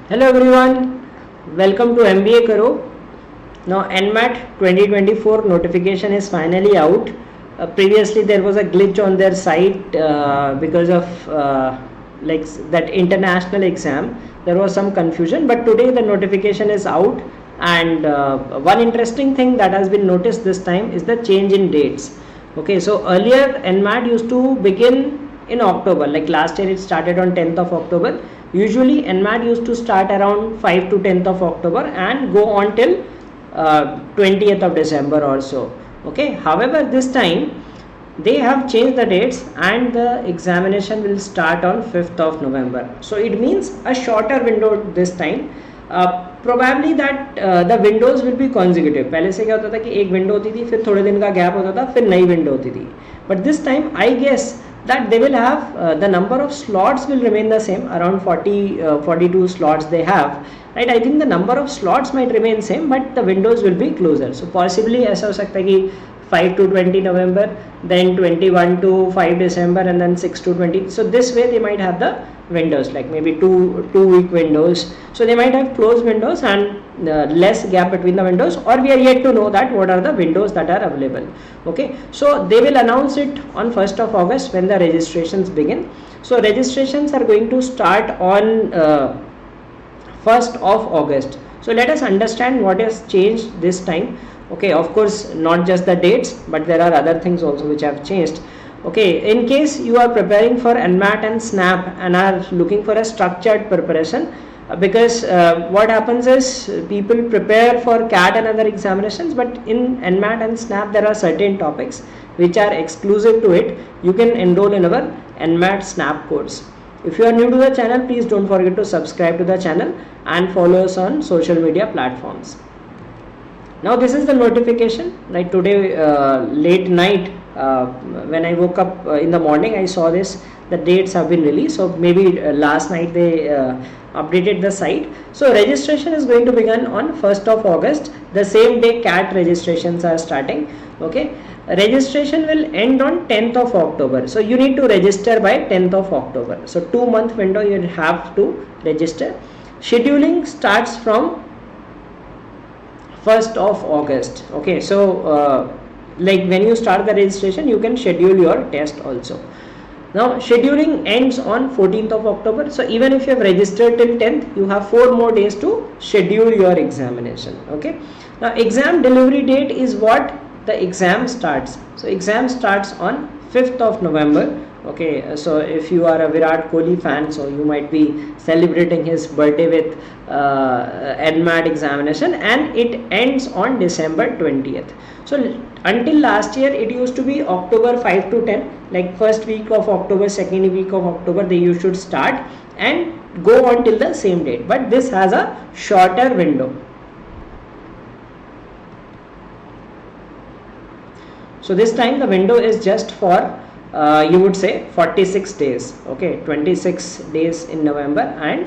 Hello everyone, welcome to MBA Karo. Now NMAT 2024 notification is finally out. Previously there was a glitch on their site because of like that international exam. There was some confusion, but today the notification is out. And one interesting thing that has been noticed this time is the change in dates. Okay, so earlier NMAT used to begin in October, like last year it started on 10th of October. Usually NMAT used to start around 5 to 10th of October and go on till 20th of December or so. Okay, however this time they have changed the dates and the examination will start on 5th of November. So it means a shorter window this time. Probably that the windows will be consecutive. पहले से क्या होता था कि एक window होती थी, फिर थोड़े दिन का गैप होता था, फिर नई विंडो होती थी. But this time I guess that they will have the number of slots will remain the same, around 42 slots they have, right? I think the number of slots might remain same, but the windows will be closer. So possibly ऐसा हो सकता है कि 5 to 20 November, then 21 to 5 December, and then 6 to 20. So this way they might have the windows, like maybe two week windows. So they might have closed windows and less gap between the windows, or we are yet to know that what are the windows that are available. Okay, so they will announce it on 1st of August when the registrations begin. So registrations are going to start on 1st of August. So let us understand what has changed this time. Okay, of course not just the dates, but there are other things also which have changed. Okay, in case you are preparing for NMAT and SNAP and are looking for a structured preparation, because what happens is people prepare for CAT and other examinations, but in NMAT and SNAP there are certain topics which are exclusive to it. You can enroll in our NMAT SNAP course. If you are new to the channel, please don't forget to subscribe to the channel and follow us on social media platforms. Now this is the notification. Like today late night when I woke up in the morning, I saw this, the dates have been released. So maybe last night they updated the site. So registration is going to begin on 1st of August, the same day CAT registrations are starting. Okay, registration will end on 10th of October. So you need to register by 10th of October. So 2-month window you have to register. Scheduling starts from 1st of August. Okay, so like when you start the registration, you can schedule your test also. Now scheduling ends on 14th of October. So even if you have registered till 10th, you have 4 more days to schedule your examination. Okay, now exam delivery date is what the exam starts. So exam starts on 5th of November. Okay, so if you are a Virat Kohli fan, so you might be celebrating his birthday with NMAT examination, and it ends on December 20th. So until last year it used to be October 5 to 10, like first week of October, second week of October they you should start and go on till the same date, but this has a shorter window. So this time the window is just for you would say 46 days. Okay, 26 days in November and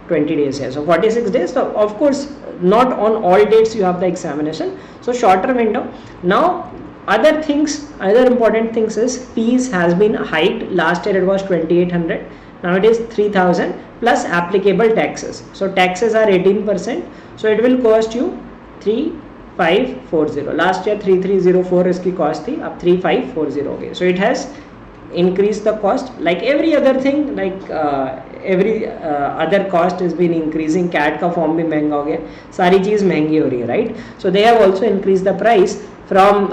20 days here. So 46 days. So of course not on all dates you have the examination. So shorter window. Now other things, other important things is fees has been hiked. Last year it was 2800. Now it is 3000 plus applicable taxes. So taxes are 18%. So it will cost you 3540. Last year 3304 iski cost thi, ab 3540 okay. So it has increase the cost, like every other thing, like every other cost has been increasing. CAT का form भी महंगा हो गया, सारी चीज़ महंगी हो रही है, right? So they have also increased the price from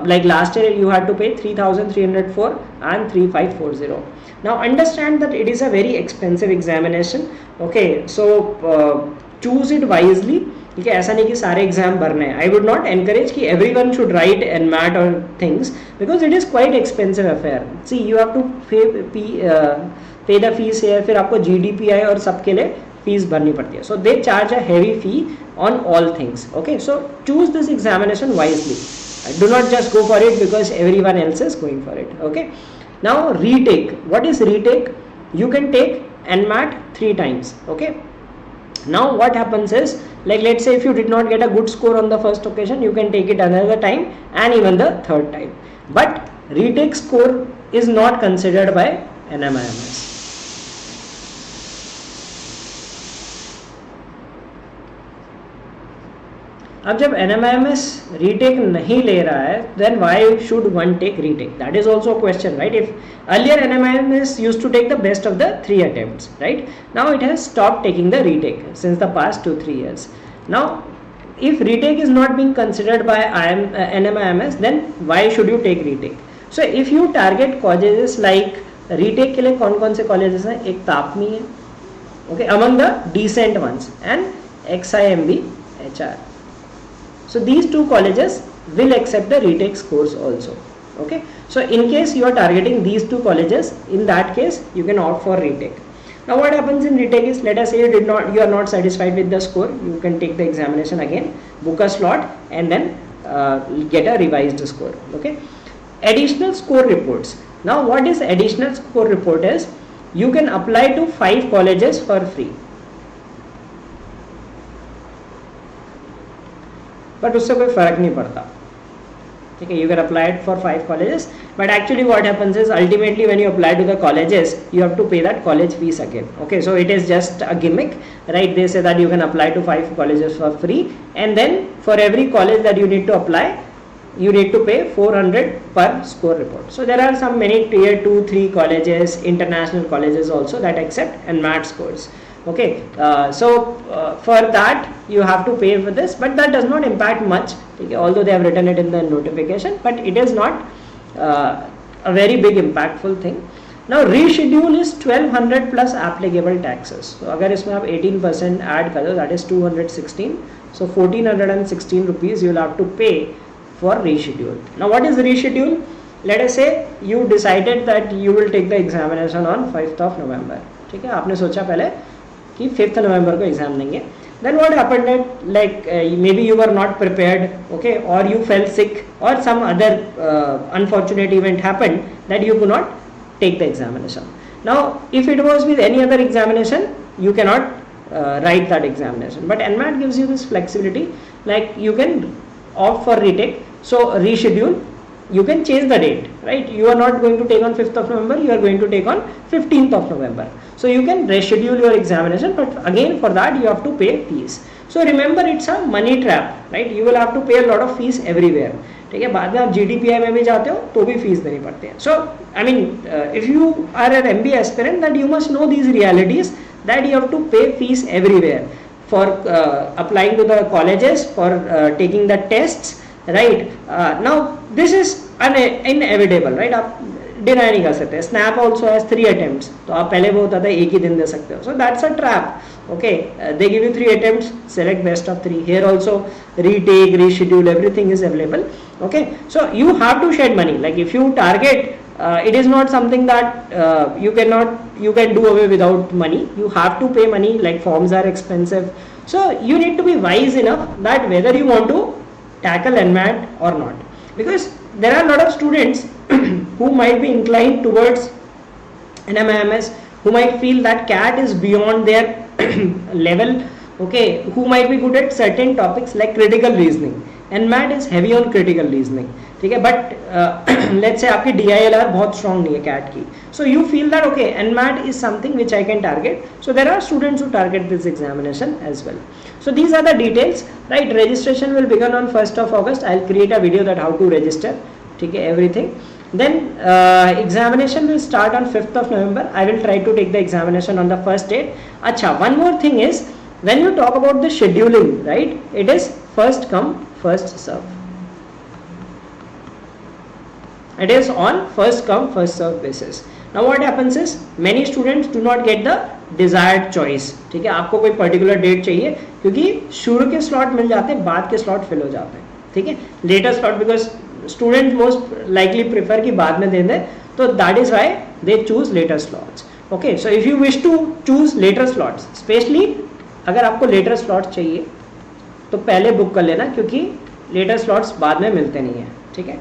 like last year you had to pay 3304 and 3540. Now understand that it is a very expensive examination. Okay, so choose it wisely. ठीक है, ऐसा नहीं कि सारे exam भरने हैं. I would not encourage कि everyone should write NMAT और things, because it is quite expensive affair. See you have to pay the fees है, फिर आपको GDPI और सबके लिए फीस भरनी पड़ती है. So they charge a heavy fee on all things. Okay, so choose this examination wisely. Do not just go for it because everyone else is going for it. Okay, now retake. What is retake? You can take NMAT 3 times. Okay, now what happens is, like let's say if you did not get a good score on the first occasion, you can take it another time and even the third time, but retake score is not considered by NMIMS. अब जब NMIMS retake नहीं ले रहा है, then why should one take retake? That is also a question, right? If earlier NMIMS used to take the best of the 3 attempts, right? Now it has stopped taking the retake since the past 2-3 years. Now if retake is not being considered by NMIMS, then why should you take retake? So if you target colleges like retake के लिए कौन कौन से colleges हैं? एक तापनी है, okay, among the decent ones, and XIMB HR. So these two colleges will accept the retake scores also. Okay, so in case you are targeting these two colleges, in that case you can opt for retake. Now what happens in retake is, let us say you are not satisfied with the score, you can take the examination again, book a slot, and then get a revised score. Okay, additional score reports. Now what is additional score report is, you can apply to 5 colleges for free. But उससे कोई फ़र्क नहीं पड़ता, ठीक है. You can apply it for 5 colleges, but actually what happens is, ultimately when you apply to the colleges, you have to pay that college fees again. Okay, so it is just a gimmick, right? They say that you can apply to 5 colleges for free, and then for every college that you need to apply, you need to pay 400 per score report. So there are some many tier 2-3 colleges, international colleges also, that accept NMAT scores. Okay, for that you have to pay for this, but that does not impact much, okay, although they have written it in the notification, but it is not a very big impactful thing. Now reschedule is 1200 plus applicable taxes. So अगर इसमें आप 18% add कर दो, that is 216. So 1416 rupees you will have to pay for reschedule. Now what is reschedule? Let us say you decided that you will take the examination on 5th of November. ठीक है, आपने सोचा पहले कि 5th नवंबर को exam देंगे. Then what happened that, like maybe you were not prepared, okay, or you fell sick, or some other unfortunate event happened that you could not take the examination. Now if it was with any other examination, you cannot write that examination, but NMAT gives you this flexibility, like you can opt for retake. So reschedule, you can change the date, right? You are not going to take on 5th of November, you are going to take on 15th of November. So you can reschedule your examination, but again for that you have to pay fees. So remember, it's a money trap, right? You will have to pay a lot of fees everywhere. ठीक है, बाद में आप GDPI में भी जाते हो तो भी फीस देनी पड़ती है. So I mean, if you are an MBA aspirant, that you must know these realities, that you have to pay fees everywhere for applying to the colleges, for taking the tests, right? Now this is inevitable, right? आप deny नहीं कर सकते. Snap also has 3 attempts, तो आप पहले वो होता था एक ही दिन दे सकते हो. So that's a trap. Okay, they give you 3 attempts, select best of 3. Here also retake, reschedule, everything is available. Okay, so you have to shed money. Like if you target, it is not something that you can do away without money. You have to pay money, like forms are expensive. So you need to be wise enough that whether you want to tackle NMAT or not, because there are a lot of students who might be inclined towards NMIMS, who might feel that CAT is beyond their level, okay, who might be good at certain topics like critical reasoning. NMAT is heavy on critical reasoning, ठीक है, but let's say आपकी DILR बहुत strong नहीं है CAT की, so you feel that okay, NMAT is something which I can target. So there are students who target this examination as well. So these are the details, right? Registration will begin on 1st of August. I'll create a video that how to register, ठीक है, everything. Then examination will start on 5th of November. I will try to take the examination on the first date. Acha, one more thing is, when you talk about the scheduling, right, it is first come first serve. It is on first come first serve basis. Now what happens is, many students do not get the desired choice. ठीक है, आपको कोई particular date चाहिए, क्योंकि शुरू के slot मिल जाते हैं, बाद के slot fill हो जाते हैं. ठीक है, later slot, because students most likely prefer कि बाद में दे दें, तो that is why they choose later slots. Okay, so if you wish to choose later slots, especially अगर आपको later slots चाहिए तो पहले बुक कर लेना, क्योंकि later slots बाद में मिलते नहीं हैं. ठीक है,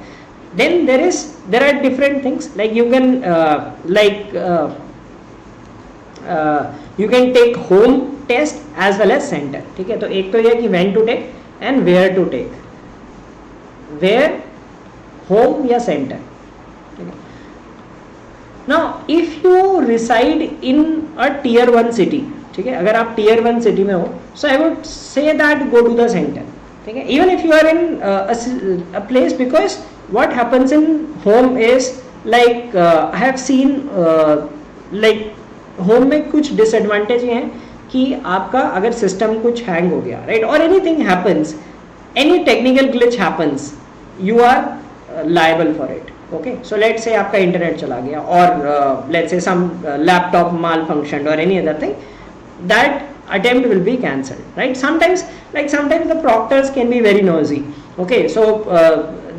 then there are different things, like you can you can take home test as well as center. ठीक है, तो एक तो ये कि when to take and where to take, where, home या center. Now if you reside in a tier 1 city, ठीक है, अगर आप tier 1 city में हो, so I would say that go to the center. ठीक है. Even if you are in a place, because what happens in home is like I have seen like home में कुछ disadvantage हैं कि आपका अगर system कुछ hang हो गया, right, or anything happens, any technical glitch happens, you are liable for it. Okay, so let's say आपका internet चला गया, or let's say some laptop malfunctioned or any other thing, that attempt will be cancelled, right? Sometimes the proctors can be very nosy. Okay, so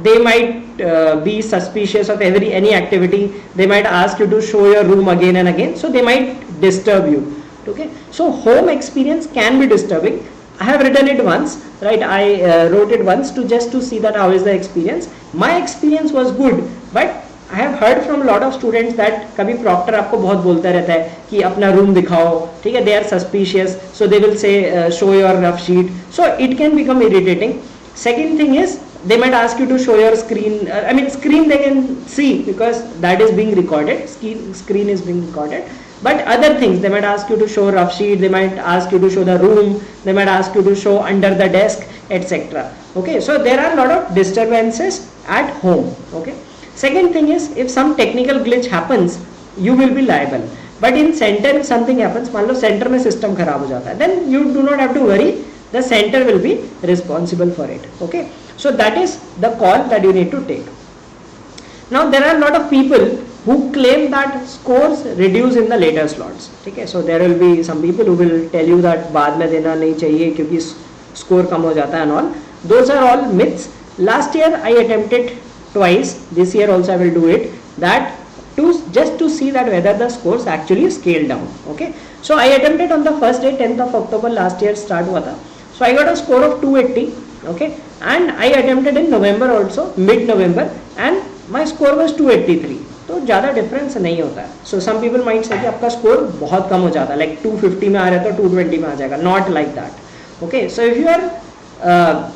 they might be suspicious of any activity. They might ask you to show your room again and again, so they might disturb you. Okay, so home experience can be disturbing. I have written it once, right? I wrote it once just to see that how is the experience. My experience was good, but I have heard from a lot of students that कभी proctor आपको बहुत बोलता रहता है कि अपना room दिखाओ, ठीक है, they are suspicious, so they will say show your rough sheet, so it can become irritating. Second thing is they might ask you to show your screen. I mean screen they can see because that is being recorded, screen is being recorded, but other things they might ask you to show rough sheet, they might ask you to show the room, they might ask you to show under the desk, etc. Okay, so there are a lot of disturbances at home. Okay, second thing is if some technical glitch happens, you will be liable. But in center if something happens, मान लो center में system खराब हो जाता है, then you do not have to worry, the center will be responsible for it. Okay, so that is the call that you need to take. Now there are a lot of people who claim that scores reduce in the later slots. ठीक है, so there will be some people who will tell you that बाद में देना नहीं चाहिए क्योंकि score कम हो जाता है and all. Those are all myths. Last year I attempted twice, this year also I will do it, that just to see that whether the scores actually scale down. Okay, so I attempted on the first day, 10th of October last year start हुआ था, so I got a score of 280. Okay, and I attempted in November also, mid November, and my score was 283. तो ज़्यादा difference नहीं होता है. सो सम people might say कि आपका score बहुत कम हो जाता है, लाइक 250 में आ रहा है तो 220 में आ जाएगा, not like that. Okay, so if you are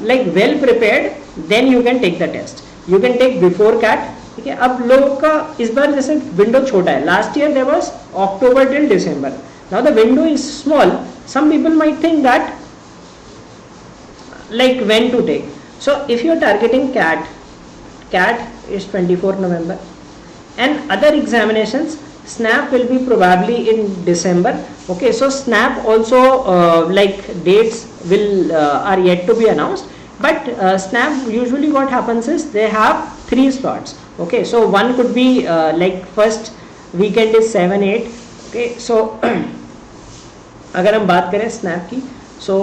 like well prepared then you can take the test. You can take before CAT. ठीक है, अब लोगों का इस बार जैसे विंडो छोटा है, last year there was October till December, now the window is small. Some people might think that like when to take. So if you are targeting CAT is 24 November, and other examinations, SNAP will be probably in December. Okay, so SNAP also like dates will are yet to be announced, but SNAP usually what happens is they have 3 slots. Okay, so one could be like first weekend is 7-8. Okay, so अगर हम बात करें SNAP की, सो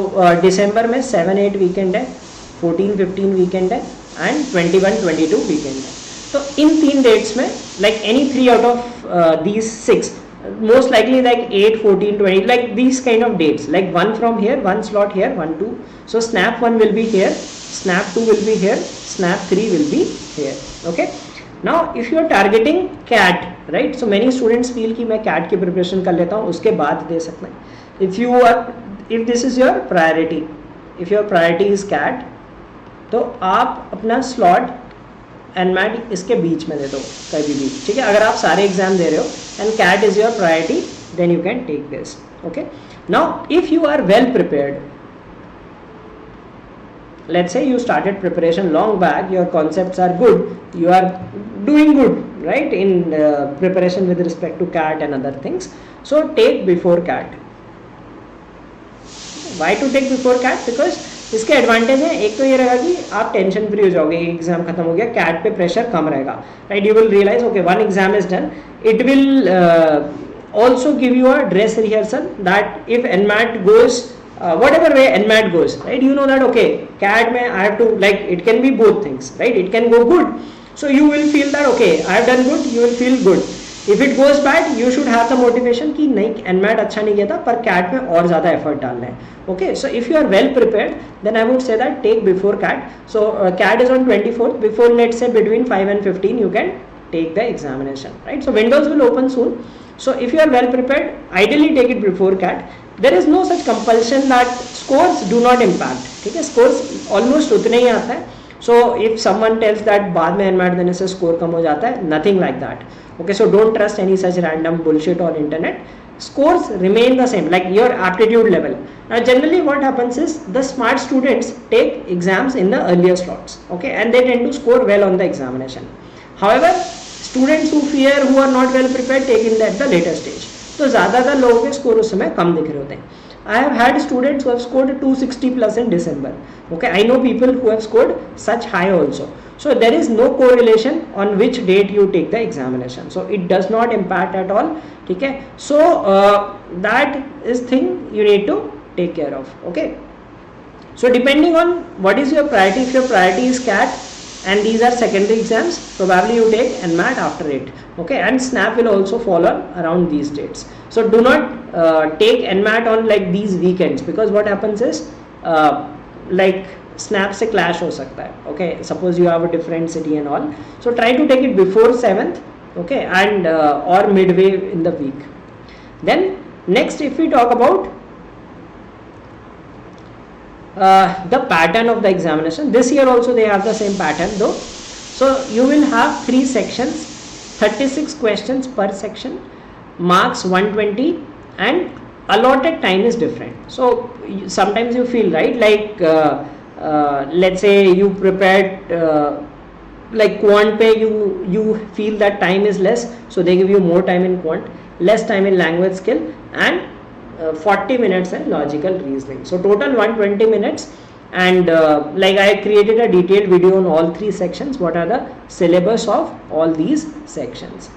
दिसंबर में 7-8 weekend है, 14-15 weekend है, and 21-22 weekend है. तो इन 3 डेट्स में like any 3 out of these 6, most likely like 8, 14, 20, like these kind of dates, like 1 from here, 1 slot here, 1, 2. So SNAP 1 will be here, SNAP 2 will be here, SNAP 3 will be here. Okay, now if you are targeting CAT, right, so many students feel कि मैं CAT की preparation कर लेता हूँ उसके बाद दे सकते हैं. If this is your priority, if your priority is CAT, तो आप अपना slot NMAT इसके बीच में दे दो कभी भी. ठीक है, अगर आप सारे एग्जाम दे रहे हो and CAT is your priority, then you can take this. Okay, now if you are well prepared, let's say you started preparation long back, your concepts are good, you are doing good, right, in preparation with respect to CAT and other things, so take before CAT. Why to take before CAT? Because इसके advantage है, एक तो ये रहेगा कि आप tension free हो जाओगे, एग्जाम खत्म हो गया, CAT पे प्रेशर कम रहेगा, right. You will realise okay one exam is done. It will also give you a dress rehearsal that if NMAT goes whatever way NMAT goes, right, you know that okay CAT में I have to, like it can be both things, right, it can go good, so you will feel that okay I have done good, you will feel good. If it goes bad, you should have the motivation कि नहीं NMAT अच्छा नहीं गया था पर CAT में और ज़्यादा एफर्ट डालना है. Okay, so if you are well prepared, then I would say that take before CAT. So CAT is on 24th. Before, let's say between 5 and 15, you can take the examination, right? So windows will open soon. So if you are well prepared, ideally take it before CAT. There is no such compulsion that scores do not impact. ठीक है, scores almost उतने ही आता है. So if someone tells that बाद में NMAT देने से score कम हो जाता है, nothing like that. Okay, so don't trust any such random bullshit on internet. scores remain the same, like your aptitude level. Now generally what happens is the smart students take exams in the earlier slots, okay, and they tend to score well on the examination. However, students who fear, who are not well prepared, take in at the later stage. तो ज़्यादातर लोगों के score उस समय कम दिख रहे होते हैं. I have had students who have scored 260 plus in December. Okay, I know people who have scored such high also. So there is no correlation on which date you take the examination. So it does not impact at all. Okay, so that is thing you need to take care of. Okay, so depending on what is your priority, if your priority is CAT and these are secondary exams, probably you take NMAT after it. Okay, and SNAP will also fall on around these dates. So do not take NMAT on like these weekends, because what happens is like SNAP से clash हो सकता है. Okay, suppose you have a different city and all, so try to take it before 7th, okay, and or midway in the week. Then next, if we talk about the pattern of the examination, this year also they have the same pattern though. So you will have 3 sections, 36 questions per section, marks 120, and allotted time is different. So sometimes you feel, right, like let's say you prepared like quant pe you feel that time is less, so they give you more time in quant, less time in language skill, and 40 minutes in logical reasoning. So total 120 minutes. And like I created a detailed video on all 3 sections, what are the syllabus of all these sections.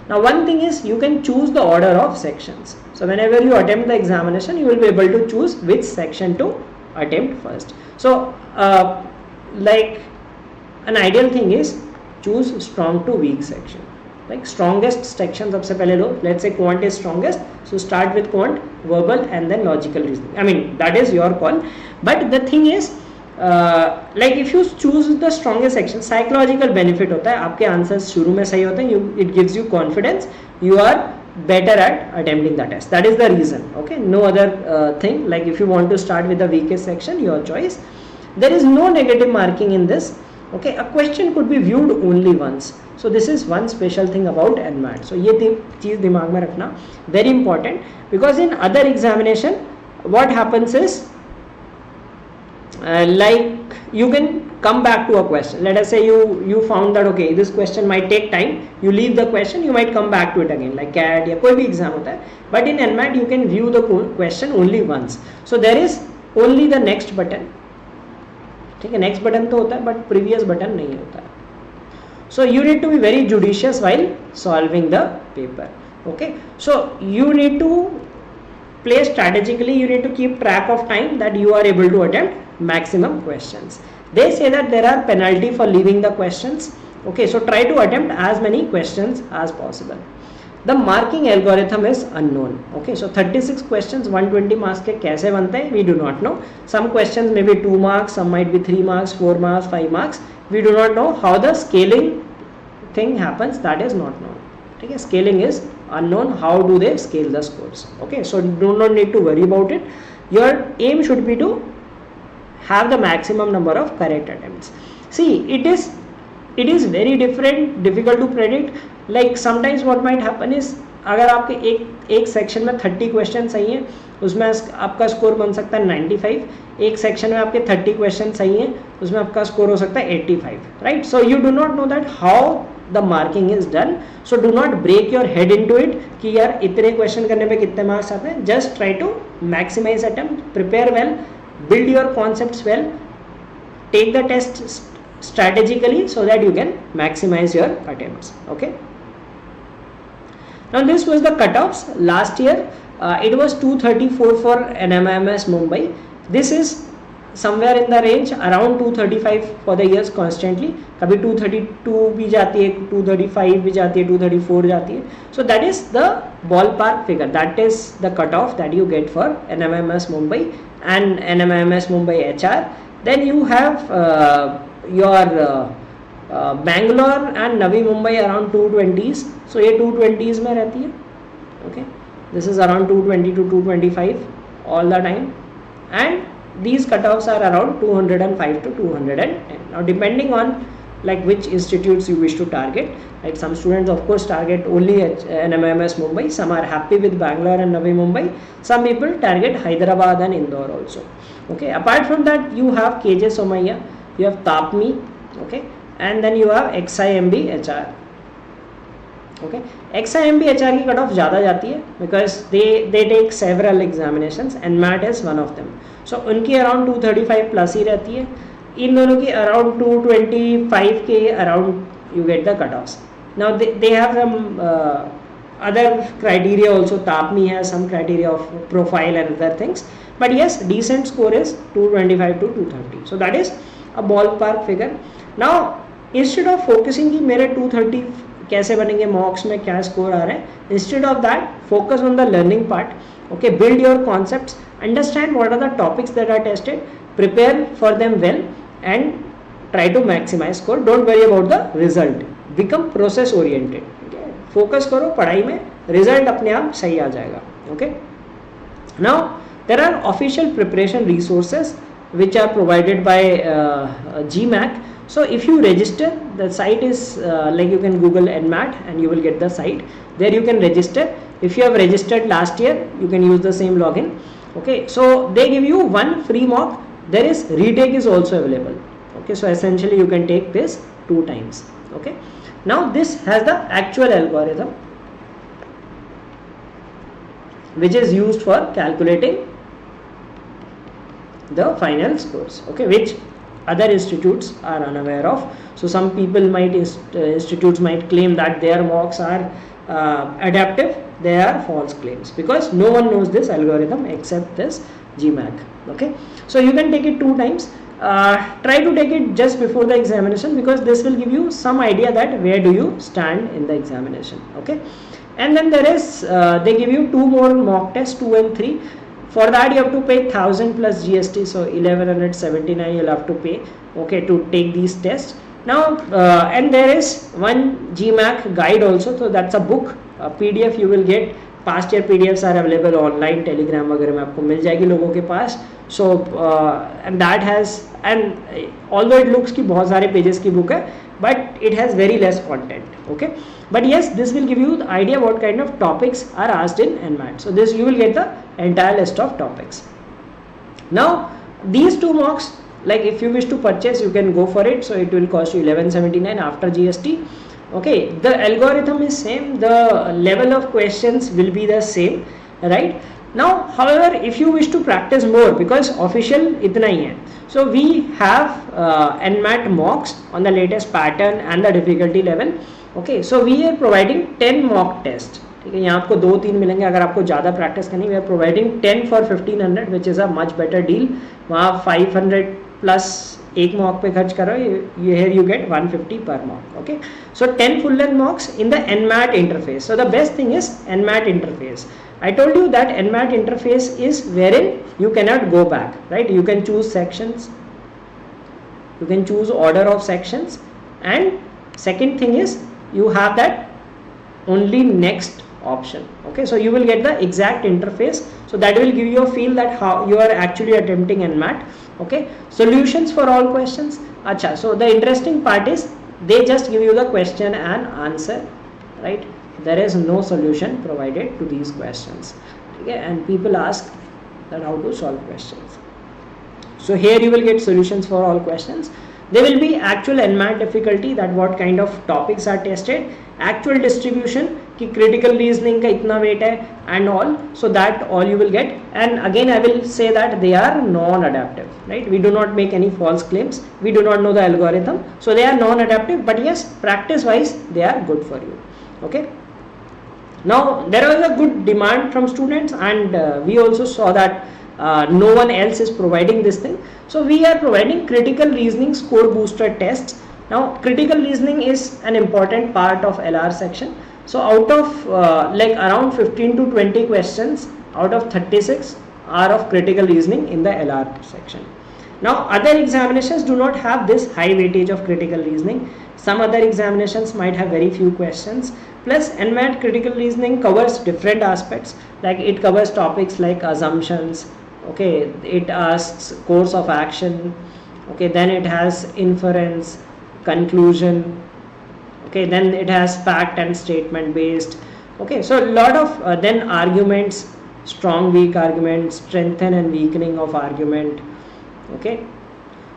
Now one thing is, you can choose the order of sections. So whenever you attempt the examination, you will be able to choose which section to attempt first. So like an ideal thing is, choose strong to weak section. Like strongest section सबसे पहले लो. Let's say quant is strongest, so start with quant, verbal, and then logical reasoning. I mean, that is your call. But the thing is, like if you choose the strongest section, psychological benefit होता है, आपके answers शुरू में सही होते हैं, it gives you confidence, you are better at attempting the test. That is the reason. Okay, no other thing. Like if you want to start with the weakest section, your choice. There is no negative marking in this. Okay, a question could be viewed only once. So this is one special thing about NMAT. So ये चीज़ दिमाग में रखना, very important, because in other examination what happens is like you can come back to a question. Let us say you found that okay, this question might take time, you leave the question, you might come back to it again, like CAT या कोई भी exam होता है. But in NMAT you can view the question only once. So there is only the next button. ठीक है, next button तो होता है but previous button नहीं होता है. So you need to be very judicious while solving the paper. Okay, so you need to play strategically, you need to keep track of time that you are able to attempt maximum questions. They say that there are penalty for leaving the questions. Okay, so try to attempt as many questions as possible. The marking algorithm is unknown. Okay, so 36 questions, 120 marks के कैसे बनते हैं, we do not know. Some questions may be 2 marks, some might be 3 marks, 4 marks, 5 marks. We do not know how the scaling thing happens, that is not known. Okay, scaling is unknown. How do they scale the scores? Okay, so do not need to worry about it. Your aim should be to have the maximum number of correct attempts. See, it is very difficult to predict. Like sometimes what might happen is, अगर आपके एक section में 30 question सही हैं, उसमें आपका score बन सकता है 95. एक सेक्शन में आपके 30 क्वेश्चन सही हैं, उसमें आपका स्कोर हो सकता है 85. Right, so you do not know that how the marking is done. So do not break your head into it कि यार इतने क्वेश्चन करने पे कितने मार्क्स आते हैं. Just try to maximise attempt, prepare well, build your concepts well, take the test strategically so that you can maximize your attempts. Okay, now this was the cutoffs last year. It was 234 for NMAS Mumbai. This is somewhere in the range around 235 for the years constantly. कभी 232 भी जाती है, 235 भी जाती है, 234 जाती है. So that is the ballpark figure. That is the cutoff that you get for NMAS Mumbai and NMAS Mumbai HR. Then you have your Bangalore and Navi Mumbai around 220s. So ये 220s में रहती है. Okay, this is around 220 to 225 all the time, and these cutoffs are around 205 to 210. Now depending on like which institutes you wish to target, right? Some students of course target only at NMAS Mumbai, some are happy with Bangalore and Navi Mumbai, some people target Hyderabad and Indore also. Okay, apart from that you have KJ Somaiya, you have TAPMI, okay, and then you have XIMB HR. Okay, XIMB HR की cut off ज़्यादा जाती है because they take several examinations and NMAT is one of them. So उनकी around 235 plus ही रहती है, इन दोनों की around 225 के around you get the cutoffs. Now they have some other criteria also. TAPMI has some criteria of profile and other things, but yes, decent score is 225 to 230. So that is a ballpark figure. Now instead of focusing कि मेरे 230 कैसे बनेंगे मॉक्स में, क्या score आ रहे हैं, instead of that focus on the learning part. Okay, build your concepts, understand what are the topics that are tested, prepare for them well and try to maximise score. Don't worry about the result, become process oriented. Focus करो पढ़ाई में, result अपने आप सही आ जाएगा. Okay, now there are official preparation resources which are provided by GMAT. So if you register, the site is like you can Google NMAT and you will get the site. There you can register. If you have registered last year, you can use the same login. Okay, so they give you one free mock. There is retake is also available. Okay, so essentially you can take this 2 times. Okay, now this has the actual algorithm which is used for calculating the final scores, okay, which other institutes are unaware of. So some people might institutes might claim that their mocks are adaptive. They are false claims because no one knows this algorithm except this GMAT. Okay, so you can take it 2 times. Try to take it just before the examination because this will give you some idea that where do you stand in the examination. Okay, and then there is they give you 2 more mock tests, 2 and 3. For that you have to pay 1000 plus GST, so 1179 you'll have to pay, okay, to take these tests. Now and there is one GMAT guide also, so that's a book, a PDF you will get. Past year PDFs are available online, Telegram वगैरह में आपको मिल जाएगी लोगों के पास. So and that has, and although it looks कि बहुत सारे pages की book है, but it has very less content. Okay, but yes, this will give you the idea what kind of topics are asked in NMAT. So this you will get the entire list of topics. Now these 2 mocks, like if you wish to purchase you can go for it, so it will cost you 1179 after GST. Okay, the algorithm is same, the level of questions will be the same, right? Now however if you wish to practice more, because official इतना ही है, so we have NMAT mocks on the latest pattern and the difficulty level. Okay, so we are providing 10 mock tests. ठीक है, यहाँ आपको 2-3 मिलेंगे अगर आपको ज़्यादा प्रैक्टिस करनी. We are providing 10 for 1500 which is a much better deal. वहाँ 500 प्लस एक मॉक पे खर्च करो, here you get 150 per mock. Okay, so 10 full length mocks in the NMAT interface. So the best thing is NMAT interface. I told you that NMAT interface is wherein you cannot go back, right? You can choose sections, you can choose order of sections, and second thing is you have that only next option. Okay, so you will get the exact interface, so that will give you a feel that how you are actually attempting NMAT. Okay, solutions for all questions. Acha, so the interesting part is they just give you the question and answer, right? There is no solution provided to these questions. Okay, and people ask that how to solve questions. So here you will get solutions for all questions. There will be actual NMAT difficulty, that what kind of topics are tested, actual distribution कि critical reasoning का इतना weight है and all, so that all you will get. And again I will say that they are non-adaptive, right? We do not make any false claims, we do not know the algorithm, so they are non-adaptive, but yes, practice wise they are good for you. Okay, now there was a good demand from students, and we also saw that no one else is providing this thing, so we are providing critical reasoning score booster tests. Now critical reasoning is an important part of LR section, so out of like around 15 to 20 questions out of 36 are of critical reasoning in the LR section. Now other examinations do not have this high weightage of critical reasoning. Some other examinations might have very few questions. Plus NMAT critical reasoning covers different aspects, like it covers topics like assumptions, okay, it asks course of action, okay, then it has inference, conclusion. Okay, then it has fact and statement based. Okay, so a lot of then arguments, strong weak argument, strengthen and weakening of argument. Okay,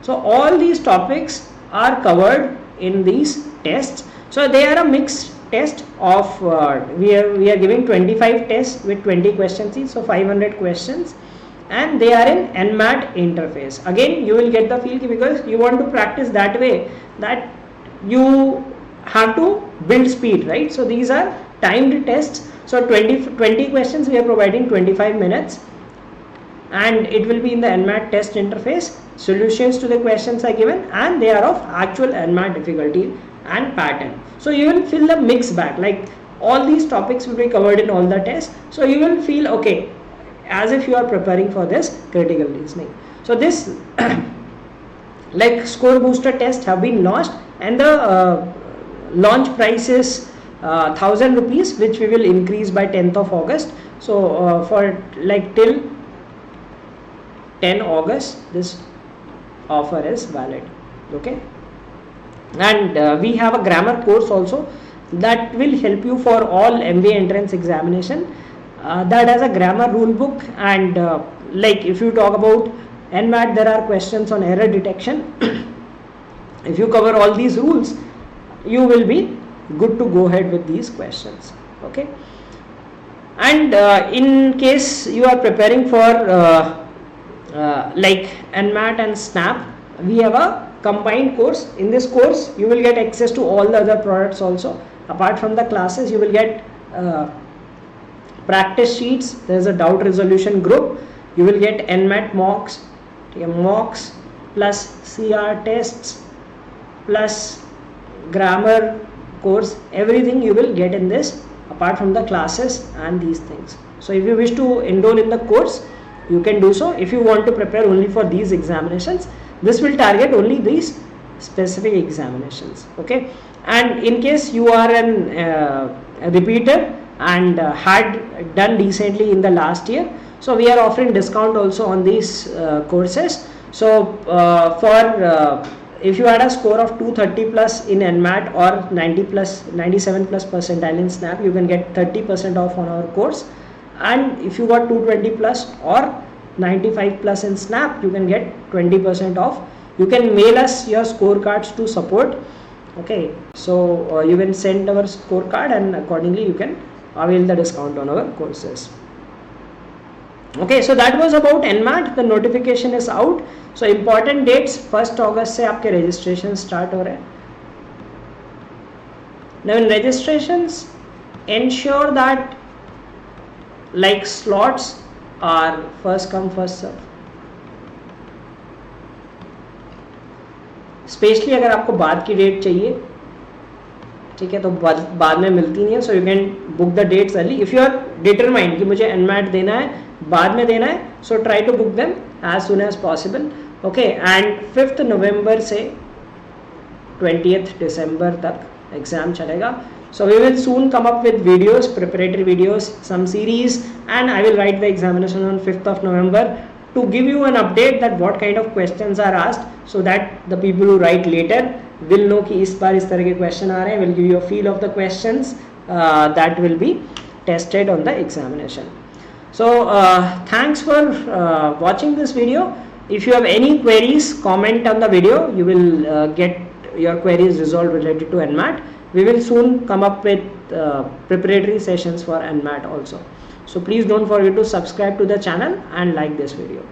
so all these topics are covered in these tests. So they are a mixed test of we are giving 25 tests with 20 questions each, so 500 questions, and they are in NMAT interface. Again, you will get the feel because you want to practice that way, that you have to build speed, right? So these are timed tests. So 20 questions we are providing 25 minutes, and it will be in the NMAT test interface. Solutions to the questions are given, and they are of actual NMAT difficulty and pattern. So you will fill the mix bag, like all these topics will be covered in all the tests. So you will feel okay, as if you are preparing for this critical reasoning. So this like score booster test have been launched, and the launch price is 1000 rupees, which we will increase by 10th of August. So for like till 10 August this offer is valid. Okay, and we have a grammar course also that will help you for all MBA entrance examination. That has a grammar rule book, and like if you talk about NMAT, there are questions on error detection. If you cover all these rules, you will be good to go ahead with these questions. Okay, and in case you are preparing for like NMAT and SNAP, we have a combined course. In this course you will get access to all the other products also. Apart from the classes, you will get practice sheets. There is a doubt resolution group. You will get NMAT mocks plus CR tests plus grammar course. Everything you will get in this, apart from the classes and these things. So if you wish to enroll in the course, you can do so. If you want to prepare only for these examinations, this will target only these specific examinations. Okay, and in case you are a repeater and had done decently in the last year, so we are offering discount also on these courses. So if you had a score of 230 plus in NMAT or 97 plus percentile in SNAP, you can get 30% off on our course. And if you got 220 plus or 95 plus in SNAP, you can get 20% off. You can mail us your scorecards to support. Okay, so you can send our scorecard, and accordingly you can avail the discount on our courses. Okay, so that was about NMAT. The notification is out. So important dates, 1st August से आपके registration start हो रहे हैं. Now in registrations, ensure that like slots are first come first serve. Specially अगर आपको बाद की date चाहिए, ठीक है, तो बाद में मिलती नहीं है. So you can book the dates early. If you are determined कि मुझे NMAT देना है, बाद में देना है, so try to book them as soon as possible. Okay, and 5th November से 20th December तक एग्जाम चलेगा. So we will soon come up with videos, preparatory videos, some series, and I will write the examination on 5th of November to give you an update that what kind of questions are asked, so that the people who write later will know कि इस बार इस तरह के question आ रहे हैं. Will give you a feel of the questions that will be tested on the examination. So thanks for watching this video. If you have any queries, comment on the video. You will get your queries resolved related to NMAT. We will soon come up with preparatory sessions for NMAT also. So please don't forget to subscribe to the channel and like this video.